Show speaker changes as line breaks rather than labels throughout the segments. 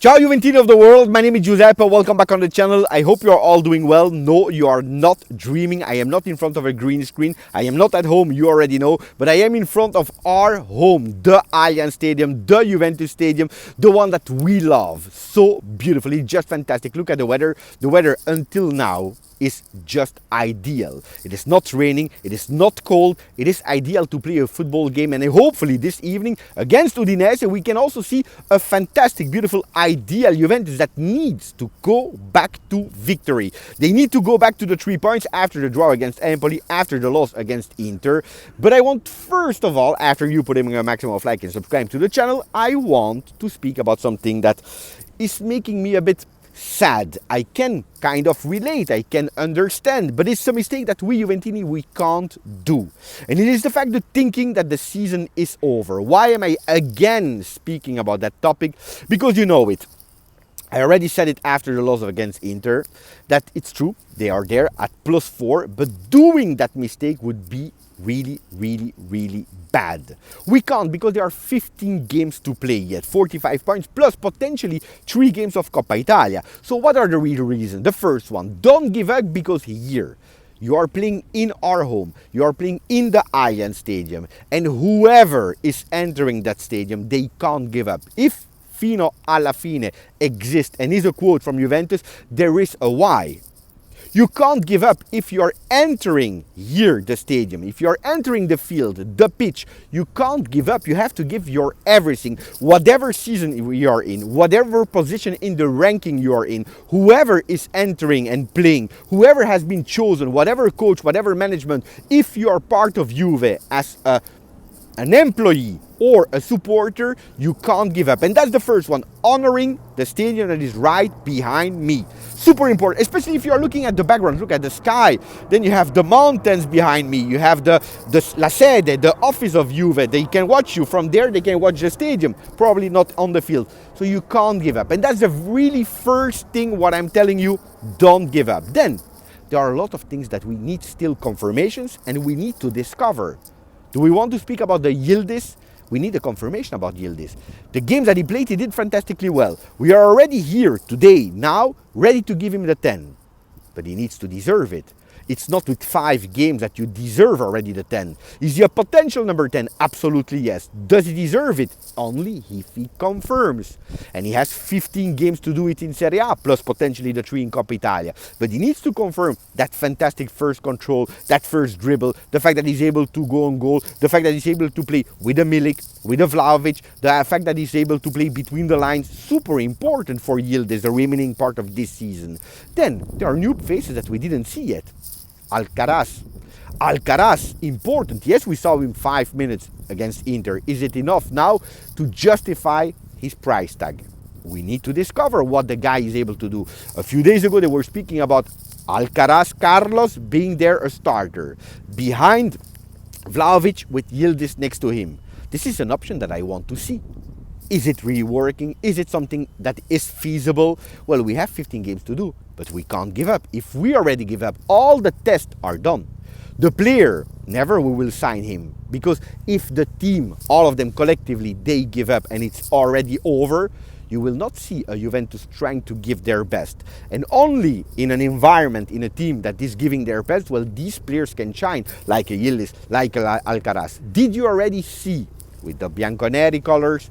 Ciao Juventini of the world, my name is Giuseppe, welcome back on the channel. I hope you are all doing well. No, you are not dreaming. I am not in front of a green screen. I am not at home, you already know. But I am in front of our home, the Allianz Stadium, the Juventus Stadium, the one that we love so beautifully, just fantastic. Look at the weather. The weather until now is just ideal. It is not raining, it is not cold, it is ideal to play a football game, and hopefully this evening against Udinese we can also see a fantastic, beautiful, ideal Juventus that needs to go back to victory. They need to go back to the 3 points after the draw against Empoli, after the loss against Inter. But I want, first of all, after you put in a maximum of like and subscribe to the channel, I want to speak about something that is making me a bit sad. I can kind of relate, I can understand, but it's a mistake that we Juventini we can't do. And it is the fact of thinking that the season is over. Why am I again speaking about that topic? Because you know it. I already said it after the loss against Inter, that it's true, they are there at +4, but doing that mistake would be really bad. We can't, because there are 15 games to play yet, 45 points plus potentially 3 games of Coppa Italia. So what are the real reasons? The first one, don't give up, because here you are playing in our home, you are playing in the Allianz Stadium, and whoever is entering that stadium, they can't give up. If fino alla fine exists and is a quote from Juventus, there is a why. You can't give up if you are entering here the stadium, if you are entering the field, the pitch. You can't give up. You have to give your everything. Whatever season you are in, whatever position in the ranking you are in, whoever is entering and playing, whoever has been chosen, whatever coach, whatever management, if you are part of Juve as an employee or a supporter, you can't give up. And that's the first one, honoring the stadium that is right behind me. Super important, especially if you are looking at the background. Look at the sky, then you have the mountains behind me, you have the La Sede, the office of Juve. They can watch you from there, they can watch the stadium, probably not on the field. So you can't give up. And that's the really first thing what I'm telling you, don't give up. Then there are a lot of things that we need still confirmations and we need to discover. Do we want to speak about the Yildiz? We need a confirmation about Yildiz. The games that he played, he did fantastically well. We are already here today, now, ready to give him the 10. But he needs to deserve it. It's not with 5 games that you deserve already the 10. Is he a potential number 10? Absolutely yes. Does he deserve it? Only if he confirms. And he has 15 games to do it in Serie A, plus potentially the 3 in Coppa Italia. But he needs to confirm that fantastic first control, that first dribble, the fact that he's able to go on goal, the fact that he's able to play with a Milik, with a Vlahovic, the fact that he's able to play between the lines, super important for Yildiz, the remaining part of this season. Then, there are new faces that we didn't see yet. Alcaraz, important. Yes, we saw him 5 minutes against Inter. Is it enough now to justify his price tag? We need to discover what the guy is able to do. A few days ago, they were speaking about Alcaraz Carlos being there a starter, behind Vlahovic with Yildiz next to him. This is an option that I want to see. Is it really working? Is it something that is feasible? Well, we have 15 games to do, but we can't give up. If we already give up, all the tests are done. The player, never we will sign him. Because if the team, all of them collectively, they give up and it's already over, you will not see a Juventus trying to give their best. And only in an environment, in a team that is giving their best, well, these players can shine, like a Yildiz, like a Alcaraz. Did you already see, with the Bianconeri colors,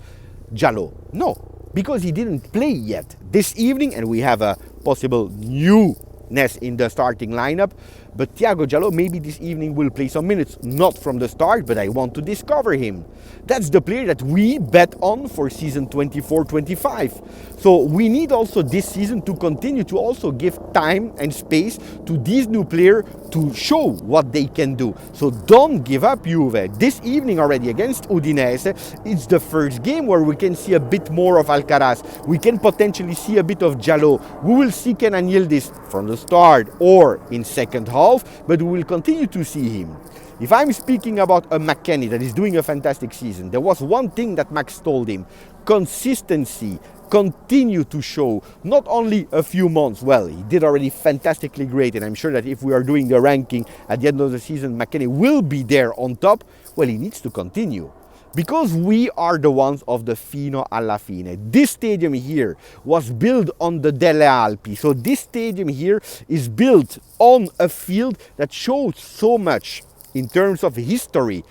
Jallo? No, because he didn't play yet. This evening, and we have a possible newness in the starting lineup, but Thiago Jallo maybe this evening will play some minutes, not from the start, but I want to discover him. That's the player that we bet on for season 24-25. So we need also this season to continue to also give time and space to these new players to show what they can do. So don't give up, Juve. This evening already against Udinese, it's the first game where we can see a bit more of Alcaraz. We can potentially see a bit of Jallo. We will see Kenan Yildiz from the start or in second half, but we will continue to see him. If I'm speaking about a McKennie that is doing a fantastic season, there was one thing that Max told him: consistency. Continue to show, not only a few months. Well, he did already fantastically great, and I'm sure that if we are doing the ranking at the end of the season, McKennie will be there on top. Well, he needs to continue. Because we are the ones of the fino alla fine. This stadium here was built on the Delle Alpi. So this stadium here is built on a field that shows so much in terms of history,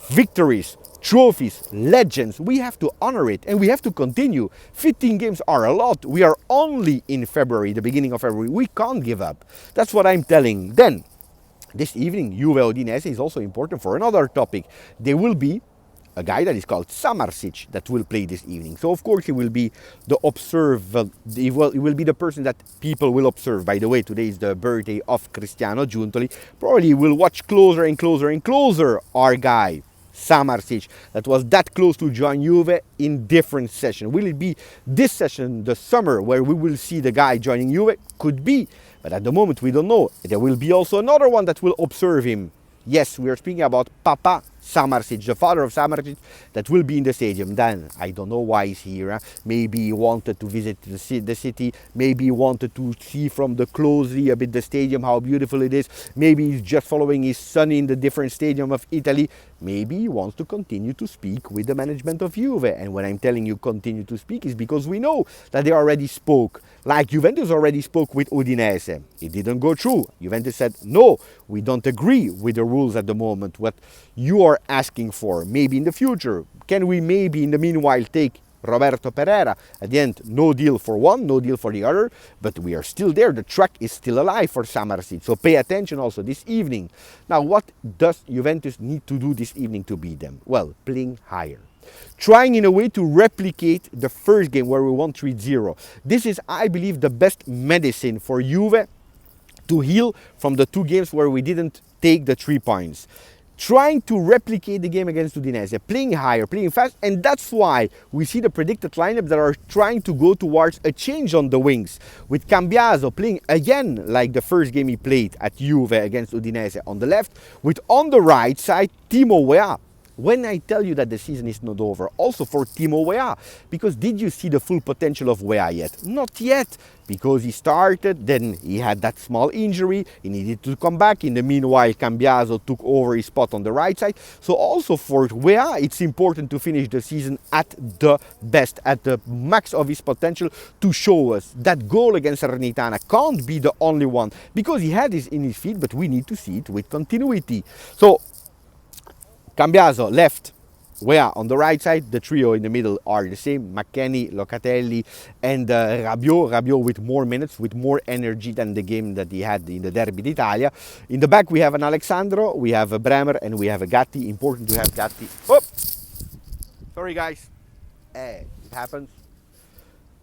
victories, trophies, legends. We have to honor it and we have to continue. 15 games are a lot. We are only in February, the beginning of February. We can't give up. That's what I'm telling. Then, this evening, Juve Udinese is also important for another topic. There will be a guy that is called Samardzic that will play this evening. So of course he will be the he will be the person that people will observe. By the way, today is the birthday of Cristiano Giuntoli. Probably will watch closer and closer and closer our guy Samardzic that was that close to join Juve in different session. Will it be this session, the summer, where we will see the guy joining Juve? Could be, but at the moment we don't know. There will be also another one that will observe him. Yes, we are speaking about Papa Samardzic, the father of Samardzic, that will be in the stadium. Then, I don't know why he's here. Maybe he wanted to visit the city. Maybe he wanted to see from the closely a bit the stadium, how beautiful it is. Maybe he's just following his son in the different stadium of Italy. Maybe he wants to continue to speak with the management of Juve. And when I'm telling you continue to speak is because we know that they already spoke. Like Juventus already spoke with Udinese. It didn't go through. Juventus said, no, we don't agree with the rules at the moment. What you are asking for, maybe in the future. Can we maybe in the meanwhile take Roberto Pereira? At the end, no deal for one, no deal for the other, but we are still there. The track is still alive for Samardzic. So pay attention also this evening. Now, what does Juventus need to do this evening to beat them? Well, playing higher. Trying in a way to replicate the first game where we won 3-0. This is, I believe, the best medicine for Juve to heal from the two games where we didn't take the 3 points. Trying to replicate the game against Udinese, playing higher, playing fast, and that's why we see the predicted lineup that are trying to go towards a change on the wings, with Cambiaso playing again like the first game he played at Juve against Udinese on the left, with on the right side Timo Weah. When I tell you that the season is not over, also for Timo Weah, because did you see the full potential of Weah yet? Not yet, because he started, then he had that small injury, he needed to come back. In the meanwhile, Cambiaso took over his spot on the right side. So also for Weah, it's important to finish the season at the best, at the max of his potential, to show us that goal against Salernitana can't be the only one, because he had this in his feet, but we need to see it with continuity. So Cambiaso left, Weah on the right side, the trio in the middle are the same, McKennie, Locatelli and Rabiot. Rabiot with more minutes, with more energy than the game that he had in the Derby d'Italia. In the back we have an Alexandro, we have a Bremer and we have a Gatti. Important to have Gatti. Oh! Sorry guys, it happens.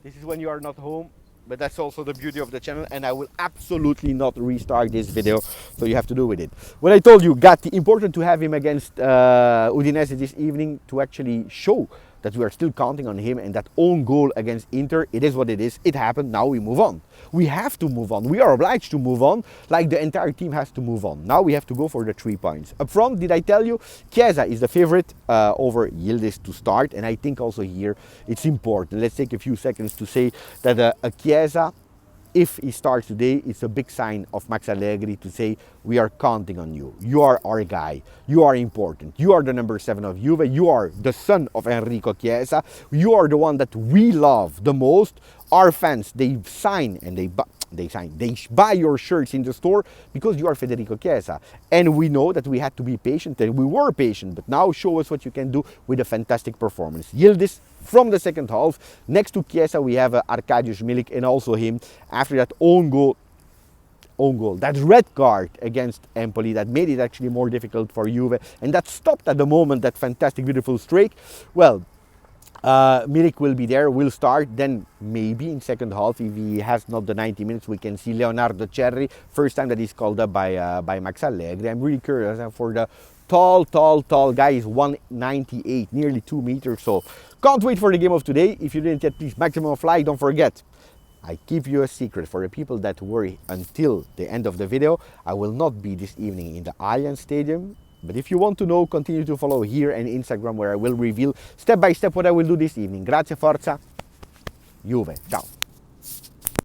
This is when you are not home. But that's also the beauty of the channel, and I will absolutely not restart this video, so you have to do with it. When I told you, Gatti, important to have him against Udinese this evening to actually show that we are still counting on him, and that own goal against Inter, it is what it is. It happened, now we move on. We have to move on. We are obliged to move on, like the entire team has to move on. Now we have to go for the 3 points. Up front, did I tell you? Chiesa is the favorite over Yildiz to start, and I think also here it's important. Let's take a few seconds to say that a Chiesa, if he starts today, it's a big sign of Max Allegri to say, we are counting on you. You are our guy. You are important. You are the number 7 of Juve. You are the son of Enrico Chiesa. You are the one that we love the most. Our fans, they sign and they buy your shirts in the store because you are Federico Chiesa. And we know that we had to be patient, and we were patient, but now show us what you can do with a fantastic performance. Yildiz from the second half. Next to Chiesa we have Arkadiusz Milik, and also him after that own goal, that red card against Empoli that made it actually more difficult for Juve, and that stopped at the moment that fantastic beautiful streak. Well, Milik will be there, will start, then maybe in second half, if he has not the 90 minutes, we can see Leonardo Cerri, first time that he's called up by Max Allegri. I'm really curious for the tall guy, is 198, nearly 2 meters, so can't wait for the game of today. If you didn't yet, please maximum of like, don't forget. I give you a secret for the people that worry until the end of the video. I will not be this evening in the Allianz Stadium. But if you want to know, continue to follow here and Instagram, where I will reveal step by step what I will do this evening. Grazie, forza, Juve, ciao.